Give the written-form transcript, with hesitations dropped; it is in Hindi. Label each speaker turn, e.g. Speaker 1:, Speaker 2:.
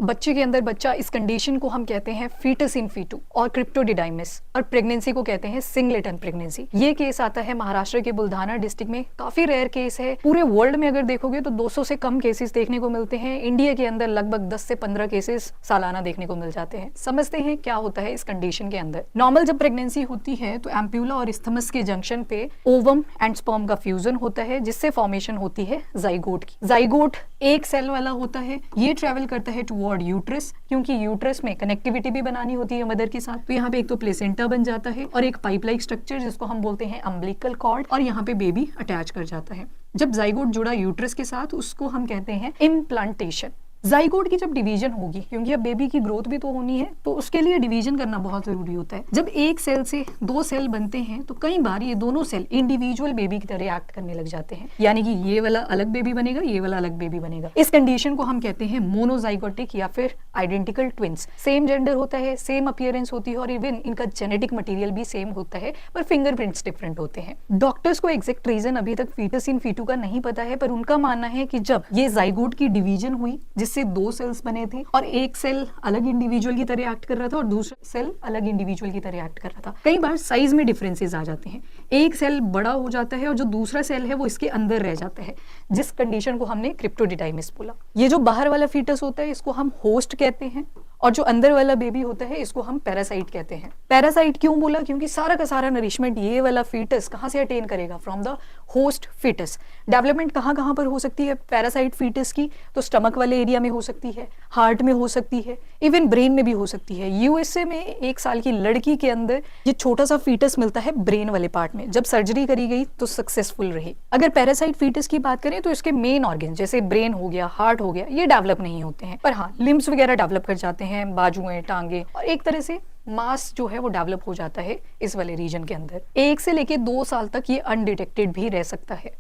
Speaker 1: बच्चे के अंदर बच्चा, इस कंडीशन को हम कहते हैं फीटस इन फीटू और क्रिप्टोडिडाइमिस, और प्रेगनेंसी को कहते हैं सिंगलेटन प्रेगनेंसी। ये केस आता है महाराष्ट्र के बुल्धाना डिस्ट्रिक्ट में, काफी रेयर केस है। पूरे वर्ल्ड में अगर देखोगे तो 200 से कम केसेस देखने को मिलते हैं। इंडिया के अंदर लगभग 10 से 15 केसेस सालाना देखने को मिल जाते हैं। समझते हैं क्या होता है इस कंडीशन के अंदर। नॉर्मल जब प्रेगनेंसी होती है तो एम्प्यूला और इस्थमस के जंक्शन पे ओवम एंड स्पर्म का फ्यूजन होता है, जिससे फॉर्मेशन होती है जाइगोट की। जाइगोट एक सेल वाला होता है, ये ट्रेवल करता है टुवर्ड यूट्रस, क्योंकि यूट्रस में कनेक्टिविटी भी बनानी होती है मदर के साथ। तो यहाँ पे एक तो प्लेसेंटा बन जाता है और एक पाइप लाइक स्ट्रक्चर जिसको हम बोलते हैं अम्बिलिकल कॉर्ड, और यहाँ पे बेबी अटैच कर जाता है। जब जाइगोट जुड़ा यूट्रस के साथ उसको हम कहते हैं इम्प्लांटेशन। जाइगोट की जब डिवीजन होगी, क्योंकि अब बेबी की ग्रोथ भी तो होनी है, तो उसके लिए डिवीजन करना बहुत जरूरी होता है। जब एक सेल से 2 सेल बनते हैं तो कई बार ये दोनों सेल इंडिविजुअल बेबी की तरह एक्ट करने लग जाते हैं, यानी कि ये वाला अलग बेबी बनेगा, ये वाला अलग बेबी बनेगा। इस कंडीशन को हम कहते हैं मोनोजाइगोटिक या फिर आइडेंटिकल ट्विंस। सेम जेंडर होता है, सेम अपीयरेंस होती है और इवन इनका जेनेटिक मटेरियल भी सेम होता है, पर फिंगरप्रिंट्स डिफरेंट होते हैं। डॉक्टर्स को एग्जैक्ट रीजन अभी तक फीटस इन फीटू का नहीं पता है, पर उनका मानना है कि जब ये जाइगोट की डिवीजन हुई जिससे 2 सेल्स बने थे और एक सेल अलग इंडिविजुअल की तरह एक्ट कर रहा था और दूसरा सेल अलग इंडिविजुअल की तरह एक्ट कर रहा था, कई बार साइज में डिफरेंसेस आ जाते हैं। एक सेल बड़ा हो जाता है और जो दूसरा सेल है वो इसके अंदर रह जाता है, जिस कंडीशन को हमने क्रिप्टोडिडाइमिस बोला। ये जो बाहर वाला फीटस होता है इसको हम होस्ट कहते हैं, और जो अंदर वाला बेबी होता है इसको हम पैरासाइट कहते हैं। पैरासाइट क्यों बोला? क्योंकि सारा का सारा नरिशमेंट ये वाला फीटस कहाँ से अटेन करेगा? From the host foetus. Development कहाँ कहाँ पर हो सकती है पैरासाइट फीटस की? तो स्टमक वाले एरिया में हो सकती है, हार्ट में हो सकती है, इवन ब्रेन में भी हो सकती है। यूएसए में 1 साल की लड़की के अंदर ये छोटा सा फीटस मिलता है ब्रेन वाले पार्ट में। जब सर्जरी करी गई तो सक्सेसफुल रही। अगर पैरासाइट फीटस की बात करें तो इसके मेन ऑर्गन जैसे ब्रेन हो गया, हार्ट हो गया, ये डेवलप नहीं होते हैं, पर हाँ लिम्स वगैरह डेवलप कर जाते हैं, बाजुएं, टांगे, और एक तरह से मास जो है वो डेवलप हो जाता है इस वाले रीजन के अंदर। 1 से लेके 2 साल तक ये अनडिटेक्टेड भी रह सकता है।